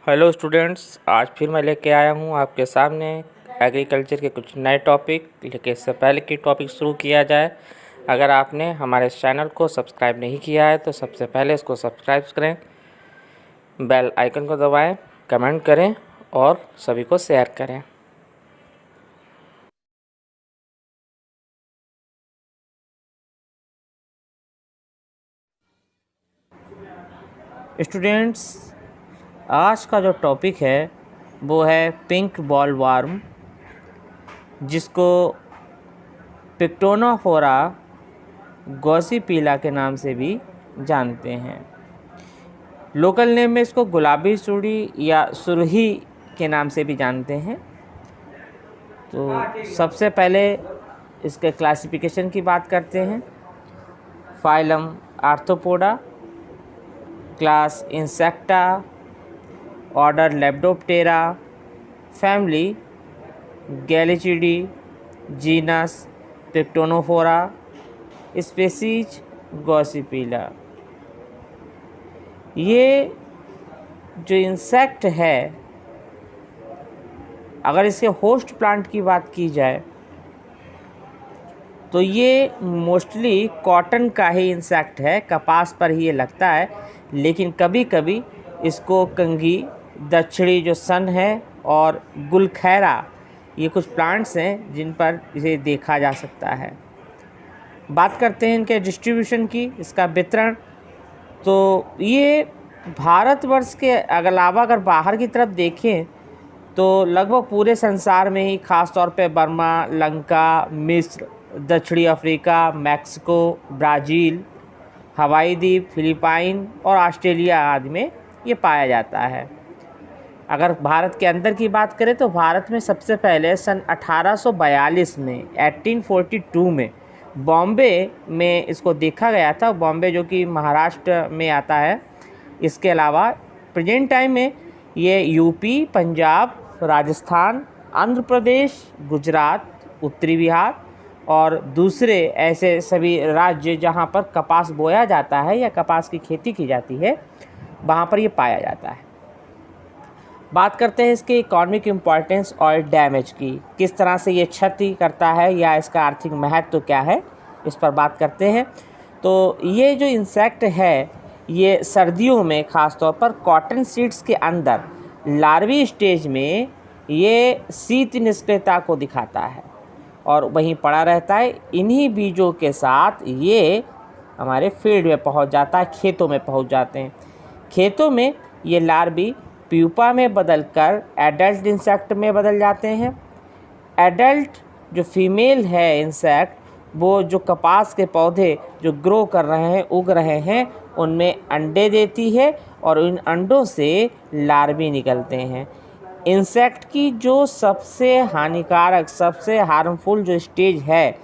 Hello students, आज फिर मैं लेके आया हूँ आपके सामने एग्रीकल्चर के कुछ नए टॉपिक। लेकिन इससे पहले कि टॉपिक शुरू किया जाए, अगर आपने हमारे चैनल को सब्सक्राइब नहीं किया है तो सबसे पहले इसको सब्सक्राइब करें, बेल आइकन को दबाएं, कमेंट करें और सभी को शेयर करें। स्टूडेंट्स, आज का जो टॉपिक है वो है पिंक बॉल वार्म, जिसको पिक्टोनोफोरा गॉसिपिला के नाम से भी जानते हैं। लोकल नेम में इसको गुलाबी सुड़ी या सुरही के नाम से भी जानते हैं। तो सबसे पहले इसके क्लासिफिकेशन की बात करते हैं। Phylum Arthropoda, class Insecta, order Lepidoptera, family Gelechiidae, genus Pectinophora, species gossypiella. ये जो इंसेक्ट है, अगर इसके होस्ट प्लांट की बात की जाए तो ये मोस्टली कॉटन का ही इंसेक्ट है, कपास पर ही ये लगता है। लेकिन कभी कभी इसको कंगी, दक्षिणी जो सन है और गुलखैरा, ये कुछ प्लांट्स हैं जिन पर इसे देखा जा सकता है। बात करते हैं इनके डिस्ट्रीब्यूशन की, इसका वितरण। तो ये भारतवर्ष के अलावा अगर बाहर की तरफ देखें तो लगभग पूरे संसार में ही, ख़ास तौर पे बर्मा, लंका, मिस्र, दक्षिणी अफ्रीका, मैक्सिको, ब्राज़ील, हवाई द्वीप, फिलीपाइन और ऑस्ट्रेलिया आदि में ये पाया जाता है। अगर भारत के अंदर की बात करें तो भारत में सबसे पहले सन 1842 में 1842 में बॉम्बे में इसको देखा गया था। बॉम्बे जो कि महाराष्ट्र में आता है। इसके अलावा प्रेजेंट टाइम में ये यूपी, पंजाब, राजस्थान, आंध्र प्रदेश, गुजरात, उत्तरी बिहार और दूसरे ऐसे सभी राज्य जहाँ पर कपास बोया जाता है या कपास की खेती की जाती है, वहाँ पर ये पाया जाता है। बात करते हैं इसके इकोनॉमिक इम्पॉर्टेंस और डैमेज की, किस तरह से ये क्षति करता है या इसका आर्थिक महत्व तो क्या है, इस पर बात करते हैं। तो ये जो इंसेक्ट है, ये सर्दियों में ख़ास तौर पर कॉटन सीड्स के अंदर लार्वी स्टेज में ये शीत निष्क्रियता को दिखाता है और वहीं पड़ा रहता है। इन्हीं बीजों के साथ ये हमारे फील्ड में पहुंच जाता है, खेतों में पहुंच जाते हैं। खेतों में ये लार्वी प्यूपा में बदलकर एडल्ट इंसेक्ट में बदल जाते हैं। एडल्ट जो फीमेल है इंसेक्ट, वो जो कपास के पौधे जो ग्रो कर रहे हैं, उग रहे हैं, उनमें अंडे देती है और इन अंडों से लार्वी निकलते हैं। इंसेक्ट की जो सबसे हानिकारक, सबसे हार्मफुल जो स्टेज है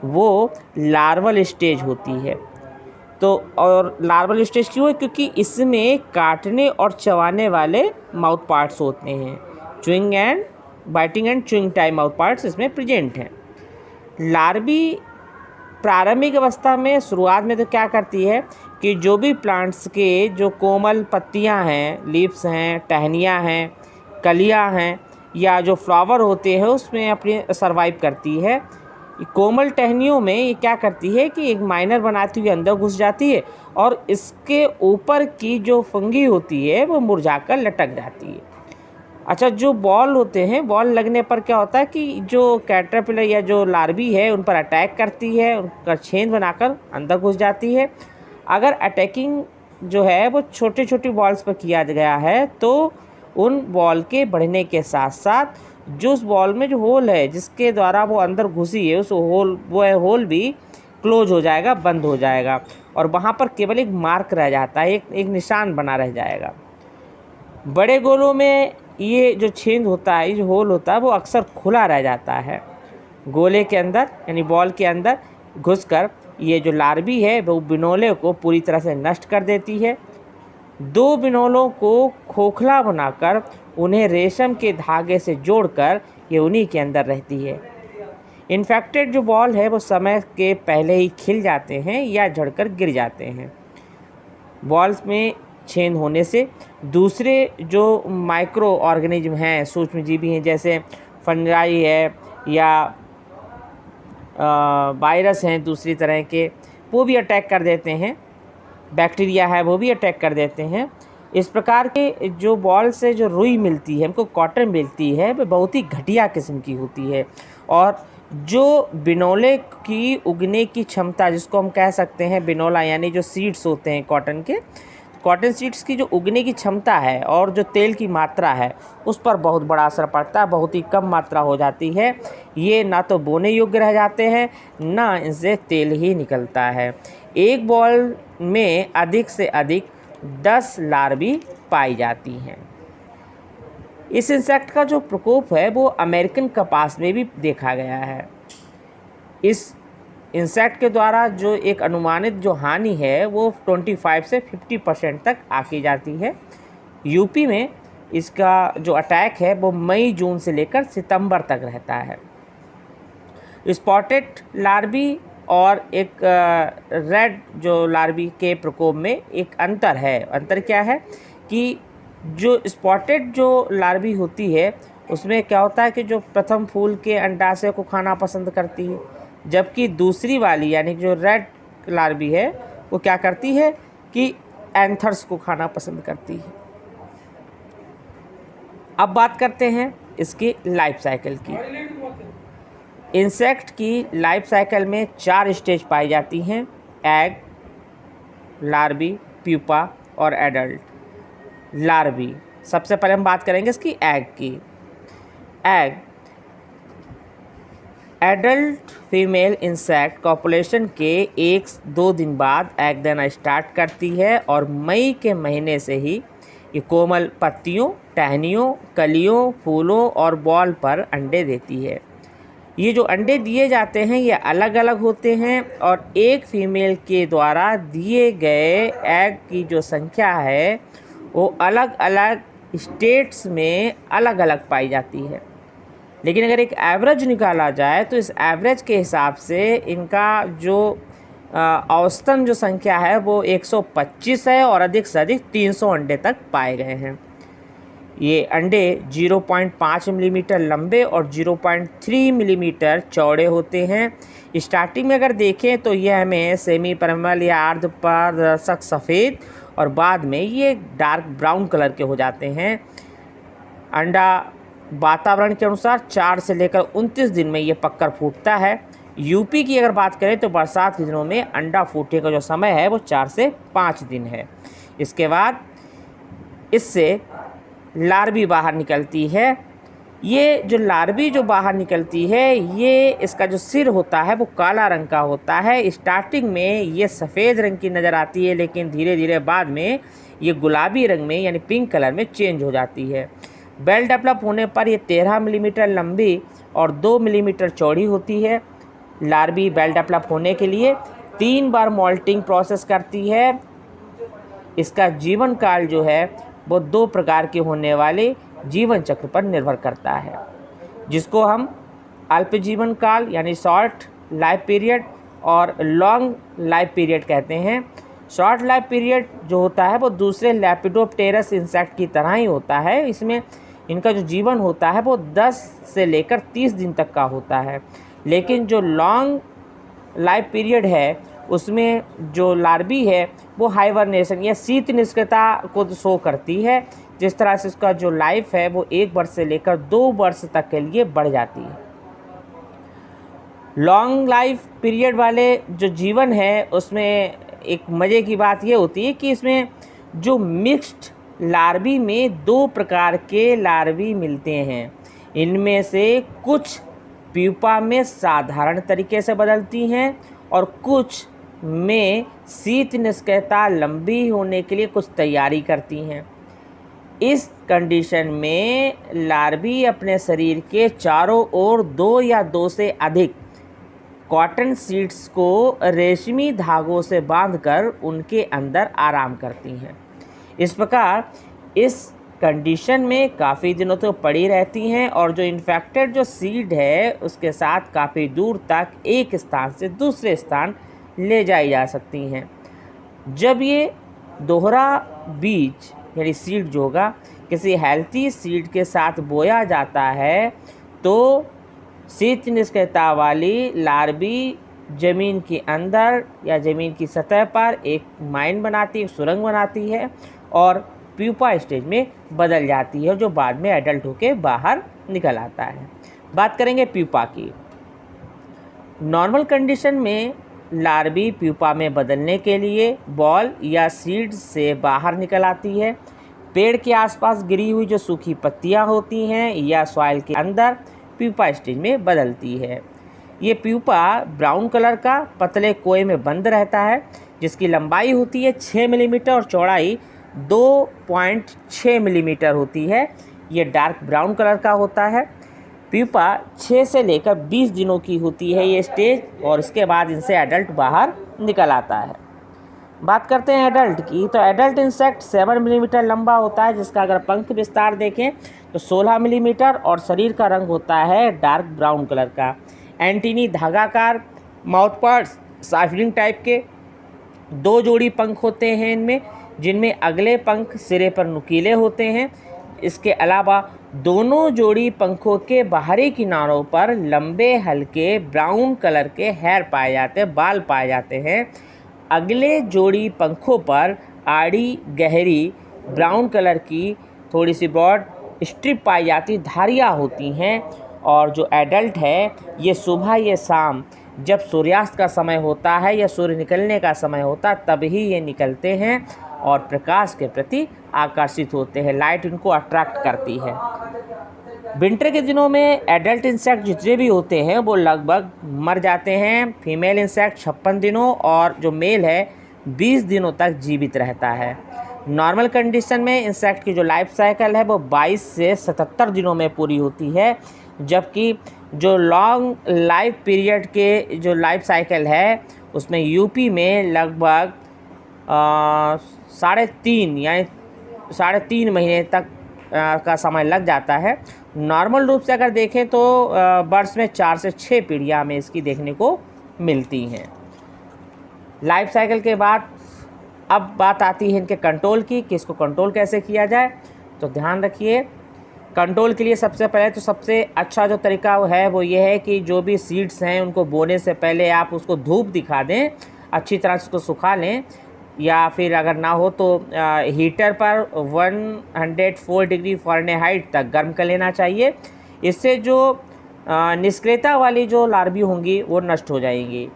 वो लार्वल स्टेज होती है। तो और लार्वल स्टेज क्यों है? क्योंकि इसमें काटने और चबाने वाले माउथ पार्ट्स होते हैं। Chewing and biting and chewing type mouth parts इसमें प्रेजेंट हैं। लार्वी प्रारंभिक अवस्था में, शुरुआत में तो क्या करती है कि जो भी प्लांट्स के जो कोमल पत्तियां हैं, लीव्स हैं, टहनियाँ हैं, कलियां हैं या जो फ्लावर होते हैं, उसमें अपनी सर्वाइव करती है। कोमल टहनियों में ये क्या करती है कि एक माइनर बनाती हुई अंदर घुस जाती है और इसके ऊपर की जो फंगी होती है वो मुरझाकर लटक जाती है। अच्छा, जो बॉल होते हैं, बॉल लगने पर क्या होता है कि जो कैटरपिलर या जो लार्वी है उन पर अटैक करती है, उनका छेद बनाकर अंदर घुस जाती है। अगर अटैकिंग जो है वो छोटे छोटे बॉल्स पर किया गया है तो उन बॉल के बढ़ने के साथ साथ जो उस बॉल में जो होल है जिसके द्वारा वो अंदर घुसी है, उस होल भी क्लोज हो जाएगा, बंद हो जाएगा और वहाँ पर केवल एक मार्क रह जाता है, एक निशान बना रह जाएगा। बड़े गोलों में ये जो छेद होता है, जो होल होता है, वो अक्सर खुला रह जाता है। गोले के अंदर यानी बॉल के अंदर घुसकर ये जो लार्वी है वो बिनोले को पूरी तरह से नष्ट कर देती है। दो बिनोलों को खोखला बनाकर उन्हें रेशम के धागे से जोड़कर ये उन्हीं के अंदर रहती है। इन्फेक्टेड जो बॉल है वो समय के पहले ही खिल जाते हैं या झड़कर गिर जाते हैं। बॉल्स में छेद होने से दूसरे जो माइक्रो ऑर्गेनिज्म हैं, सूक्ष्मजीवी हैं, जैसे फंजाई है या वायरस हैं दूसरी तरह के, वो भी अटैक कर देते हैं। बैक्टीरिया है वो भी अटैक कर देते हैं। इस प्रकार के जो बॉल से जो रुई मिलती है, हमको कॉटन मिलती है, वो बहुत ही घटिया किस्म की होती है। और जो बिनोले की उगने की क्षमता, जिसको हम कह सकते हैं बिनोला, यानी जो सीड्स होते हैं कॉटन के, कॉटन सीड्स की जो उगने की क्षमता है और जो तेल की मात्रा है, उस पर बहुत बड़ा असर पड़ता है। बहुत ही कम मात्रा हो जाती है। ये ना तो बोने योग्य रह जाते हैं, ना इनसे तेल ही निकलता है। एक बॉल में अधिक से अधिक 10 लार्वी पाई जाती हैं। इस इंसेक्ट का जो प्रकोप है वो अमेरिकन कपास में भी देखा गया है। इस इंसेक्ट के द्वारा जो एक अनुमानित जो हानि है वो 25 से 50% तक आकी जाती है। यूपी में इसका जो अटैक है वो मई जून से लेकर सितंबर तक रहता है। स्पॉटेड लार्वी और एक रेड जो लार्वी के प्रकोप में एक अंतर है। अंतर क्या है कि जो स्पॉटेड जो लार्वी होती है उसमें क्या होता है कि जो प्रथम फूल के अंडाशय को खाना पसंद करती है, जबकि दूसरी वाली यानी जो रेड लार्वी है वो क्या करती है कि एंथर्स को खाना पसंद करती है। अब बात करते हैं इसकी लाइफ साइकिल की। इंसेक्ट की लाइफ साइकिल में 4 स्टेज पाई जाती हैं: एग, लार्वी, प्यूपा और एडल्ट। लार्वी, सबसे पहले हम बात करेंगे इसकी एग की। Egg, adult female insect copulation के 1-2 दिन बाद एग देना स्टार्ट करती है और मई के महीने से ही ये कोमल पत्तियों, टहनियों, कलियों, फूलों और बॉल पर अंडे देती है। ये जो अंडे दिए जाते हैं ये अलग अलग होते हैं और एक फीमेल के द्वारा दिए गए एग की जो संख्या है वो अलग अलग स्टेट्स में अलग अलग पाई जाती है। लेकिन अगर एक एवरेज निकाला जाए तो इस एवरेज के हिसाब से इनका जो औसतन जो संख्या है वो 125 है और अधिक से अधिक 300 अंडे तक पाए गए हैं। ये अंडे 0.5 मिलीमीटर लंबे और 0.3 मिलीमीटर चौड़े होते हैं। स्टार्टिंग में अगर देखें तो ये हमें सेमी परमल या अर्ध पारदर्शक सफ़ेद और बाद में ये डार्क ब्राउन कलर के हो जाते हैं। अंडा वातावरण के अनुसार 4 से लेकर 29 दिन में ये पककर फूटता है। यूपी की अगर बात करें तो बरसात के दिनों में अंडा फूटने का जो समय है वो 4 से 5 दिन है। इसके बाद इससे लार्वी बाहर निकलती है। ये जो लार्वी जो बाहर निकलती है ये इसका जो सिर होता है वो काला रंग का होता है। स्टार्टिंग में ये सफ़ेद रंग की नज़र आती है, लेकिन धीरे धीरे बाद में ये गुलाबी रंग में यानी पिंक कलर में चेंज हो जाती है। बेल डेवलप होने पर ये 13 मिलीमीटर लंबी और 2 मिलीमीटर चौड़ी होती है। लार्वी बेल डेवलप होने के लिए 3 बार मोल्टिंग प्रोसेस करती है। इसका जीवन काल जो है वो 2 प्रकार के होने वाले जीवन चक्र पर निर्भर करता है, जिसको हम अल्प जीवन काल यानी शॉर्ट लाइफ पीरियड और लॉन्ग लाइफ पीरियड कहते हैं। शॉर्ट लाइफ पीरियड जो होता है वो दूसरे लेपिडोप्टेरस इंसेक्ट की तरह ही होता है। इसमें इनका जो जीवन होता है वो 10 से लेकर 30 दिन तक का होता है। लेकिन जो लॉन्ग लाइफ पीरियड है उसमें जो लार्वी है वो हाइबरनेशन या शीत निष्क्रियता को शो करती है, जिस तरह से इसका जो लाइफ है वो 1 वर्ष से लेकर 2 वर्ष तक के लिए बढ़ जाती है। लॉन्ग लाइफ पीरियड वाले जो जीवन है उसमें एक मज़े की बात ये होती है कि इसमें जो मिक्स्ड लार्वी में 2 प्रकार के लार्वी मिलते हैं। इनमें से कुछ प्यूपा में साधारण तरीके से बदलती हैं और कुछ में शीत निष्क्रियता लंबी होने के लिए कुछ तैयारी करती हैं। इस कंडीशन में लार्वी अपने शरीर के चारों ओर 2 या 2 से अधिक कॉटन सीड्स को रेशमी धागों से बांधकर उनके अंदर आराम करती हैं। इस प्रकार इस कंडीशन में काफ़ी दिनों तक पड़ी रहती हैं और जो इन्फेक्टेड जो सीड है उसके साथ काफ़ी दूर तक एक स्थान से दूसरे स्थान ले जाई जा सकती हैं। जब ये दोहरा बीज यानी सीड जो होगा किसी हेल्थी सीड के साथ बोया जाता है तो शीत निष्क्रियता वाली लार्वी ज़मीन के अंदर या ज़मीन की सतह पर एक माइन बनाती है, एक सुरंग बनाती है और प्यूपा स्टेज में बदल जाती है जो बाद में एडल्ट होकर बाहर निकल आता है। बात करेंगे प्यूपा की। नॉर्मल कंडीशन में लार्वी प्यूपा में बदलने के लिए बॉल या सीड से बाहर निकल आती है। पेड़ के आसपास गिरी हुई जो सूखी पत्तियां होती हैं या सॉइल के अंदर प्यूपा स्टेज में बदलती है। ये प्यूपा ब्राउन कलर का पतले कोए में बंद रहता है जिसकी लंबाई होती है 6 मिलीमीटर और चौड़ाई 2.6 मिलीमीटर होती है। ये डार्क ब्राउन कलर का होता है। प्यूपा 6 से लेकर 20 दिनों की होती है ये स्टेज और इसके बाद इनसे एडल्ट बाहर निकल आता है। बात करते हैं एडल्ट की, तो एडल्ट इंसेक्ट 7 मिलीमीटर लंबा होता है जिसका अगर पंख विस्तार देखें तो 16 मिलीमीटर और शरीर का रंग होता है डार्क ब्राउन कलर का। एंटीनी धागाकार माउथ पार्ट्स साइफरिंग टाइप के 2 जोड़ी पंख होते हैं इनमें, जिनमें अगले पंख सिरे पर नुकीले होते हैं। इसके अलावा दोनों जोड़ी पंखों के बाहरी किनारों पर लंबे हल्के ब्राउन कलर के हेयर पाए जाते हैं, बाल पाए जाते हैं। अगले जोड़ी पंखों पर आड़ी गहरी ब्राउन कलर की थोड़ी सी ब्रॉड स्ट्रिप पाई जाती, धारियाँ होती हैं। और जो एडल्ट है ये सुबह या शाम जब सूर्यास्त का समय होता है या सूर्य निकलने का समय होता है तभी ये निकलते हैं और प्रकाश के प्रति आकर्षित होते हैं, लाइट इनको अट्रैक्ट करती है। विंटर के दिनों में एडल्ट इंसेक्ट जितने भी होते हैं वो लगभग मर जाते हैं। फीमेल इंसेक्ट 56 दिनों और जो मेल है 20 दिनों तक जीवित रहता है। नॉर्मल कंडीशन में इंसेक्ट की जो लाइफ साइकिल है वो 22 से 77 दिनों में पूरी होती है, जबकि जो लॉन्ग लाइफ पीरियड के जो लाइफ साइकिल है उसमें यूपी में लगभग 3.5 महीने तक का समय लग जाता है। नॉर्मल रूप से अगर देखें तो वर्ष में 4 से 6 पीढ़ियाँ हमें इसकी देखने को मिलती हैं। लाइफ साइकिल के बाद अब बात आती है इनके कंट्रोल की कि इसको कंट्रोल कैसे किया जाए। तो ध्यान रखिए, कंट्रोल के लिए सबसे पहले तो सबसे अच्छा जो तरीका है वो ये है कि जो भी सीड्स हैं उनको बोने से पहले आप उसको धूप दिखा दें, अच्छी तरह से उसको सुखा लें, या फिर अगर ना हो तो हीटर पर 104 डिग्री फ़ारेनहाइट तक गर्म कर लेना चाहिए। इससे जो निष्क्रियता वाली जो लार्वी होंगी वो नष्ट हो जाएंगी।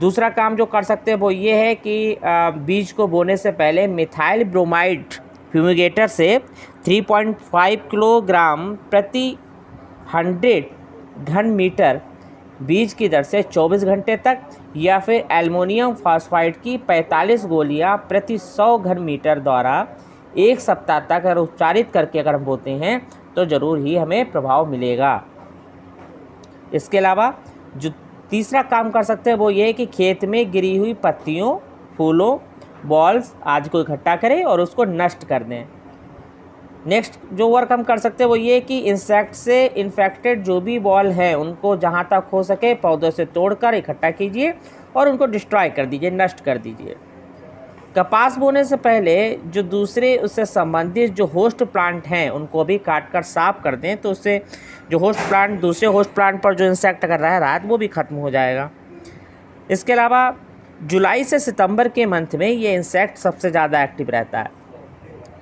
दूसरा काम जो कर सकते हैं वो ये है कि बीज को बोने से पहले मिथाइल ब्रोमाइड फ्यूमिगेटर से 3.5 किलोग्राम प्रति 100 घन मीटर बीज की दर से 24 घंटे तक, या फिर एल्युमिनियम फॉस्फाइड की 45 गोलियां प्रति 100 घन मीटर द्वारा 1 सप्ताह तक अगर उपचारित करके अगर हम बोते हैं तो ज़रूर ही हमें प्रभाव मिलेगा। इसके अलावा जो तीसरा काम कर सकते हैं वो ये है कि खेत में गिरी हुई पत्तियों, फूलों, बॉल्स आदि को इकट्ठा करें और उसको नष्ट कर दें। नेक्स्ट जो वर्क हम कर सकते हैं वो ये कि इंसेक्ट से इन्फेक्टेड जो भी बॉल हैं उनको जहाँ तक हो सके पौधों से तोड़कर इकट्ठा कीजिए और उनको डिस्ट्रॉय कर दीजिए, नष्ट कर दीजिए। कपास बोने से पहले जो दूसरे उससे संबंधित जो होस्ट प्लांट हैं उनको भी काट कर साफ कर दें, तो उससे जो होस्ट प्लांट दूसरे होस्ट प्लांट पर जो इंसेक्ट अगर रह रहा है वो भी ख़त्म हो जाएगा। इसके अलावा जुलाई से सितंबर के मंथ में ये इंसेक्ट सबसे ज़्यादा एक्टिव रहता है,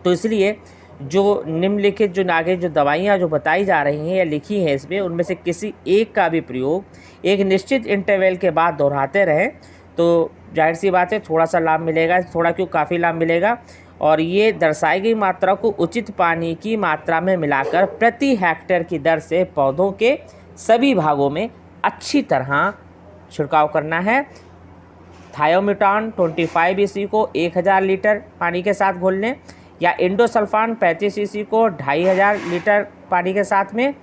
तो इसलिए जो निम्नलिखित जो आगे जो दवाइयाँ जो बताई जा रही हैं या लिखी हैं इसमें, उनमें से किसी एक का भी प्रयोग एक निश्चित इंटरवल के बाद दोहराते रहें तो जाहिर सी बात है थोड़ा सा लाभ मिलेगा, थोड़ा क्यों काफ़ी लाभ मिलेगा। और ये दर्शाई गई मात्रा को उचित पानी की मात्रा में मिलाकर प्रति हेक्टेयर की दर से पौधों के सभी भागों में अच्छी तरह छिड़काव करना है। थायोमिटान 25 EC को 1000 लीटर पानी के साथ घोल लें, या इंडोसल्फान 35 EC को 2500 लीटर पानी के साथ में,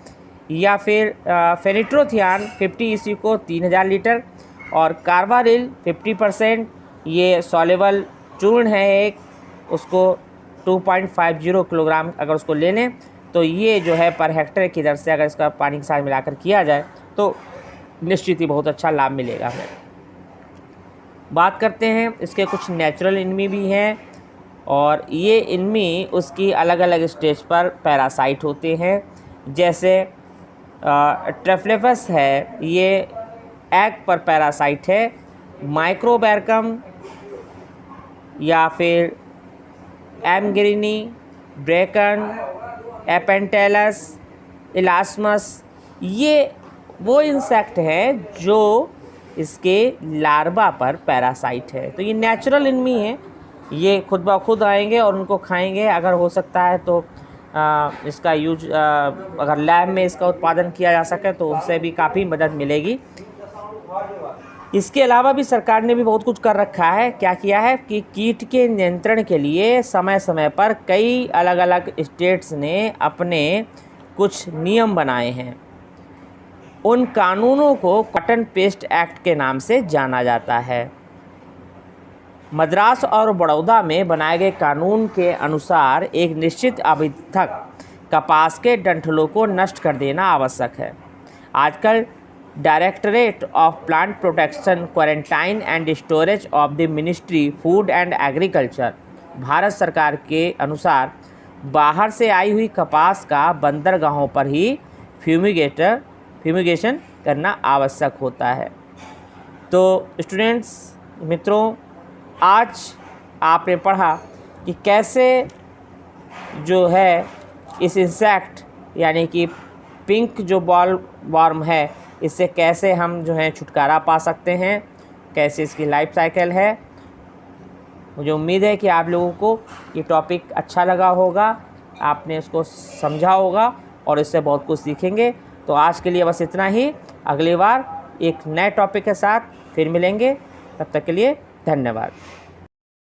या फिर फेनिट्रोथियान 50 EC को 3000 लीटर, और कार्बारिल 50% ये सॉल्युबल चूर्ण है एक, उसको 2.50 किलोग्राम अगर उसको ले लें तो ये जो है पर हेक्टेयर की दर से अगर इसका पानी के साथ मिलाकर किया जाए तो निश्चित ही बहुत अच्छा लाभ मिलेगा हमें। बात करते हैं इसके कुछ नेचुरल एनिमी भी हैं और ये इनमें उसकी अलग अलग स्टेज पर पैरासाइट होते हैं। जैसे ट्रेफ्लेफस है, ये एग पर पैरासाइट है। माइक्रोबैरकम या फिर एमग्रीनी, ब्रेकन, एपेंटेलस, इलास्मस, ये वो इंसेक्ट हैं जो इसके लार्वा पर पैरासाइट है। तो ये नेचुरल इनमी है, ये खुद ब खुद आएंगे और उनको खाएंगे। अगर हो सकता है तो इसका यूज अगर लैब में इसका उत्पादन किया जा सके तो उससे भी काफ़ी मदद मिलेगी। इसके अलावा भी सरकार ने भी बहुत कुछ कर रखा है। क्या किया है कि कीट के नियंत्रण के लिए समय समय पर कई अलग अलग स्टेट्स ने अपने कुछ नियम बनाए हैं। उन कानूनों को कॉटन पेस्ट एक्ट के नाम से जाना जाता है। मद्रास और बड़ौदा में बनाए गए कानून के अनुसार एक निश्चित अवधि तक कपास के डंठलों को नष्ट कर देना आवश्यक है। आजकल directorate of plant protection, quarantine and storage of the ministry food and agriculture, Bharat सरकार के अनुसार बाहर से आई हुई कपास का बंदरगाहों पर ही फ्यूमिगेशन करना आवश्यक होता है। तो स्टूडेंट्स, मित्रों, आज आपने पढ़ा कि कैसे जो है इस इंसेक्ट यानी कि पिंक जो बॉल वर्म है, इससे कैसे हम जो है छुटकारा पा सकते हैं, कैसे इसकी लाइफ साइकिल है। मुझे उम्मीद है कि आप लोगों को ये टॉपिक अच्छा लगा होगा, आपने इसको समझा होगा और इससे बहुत कुछ सीखेंगे। तो आज के लिए बस इतना ही। अगली बार एक नए टॉपिक के साथ फिर मिलेंगे। तब तक के लिए धन्यवाद।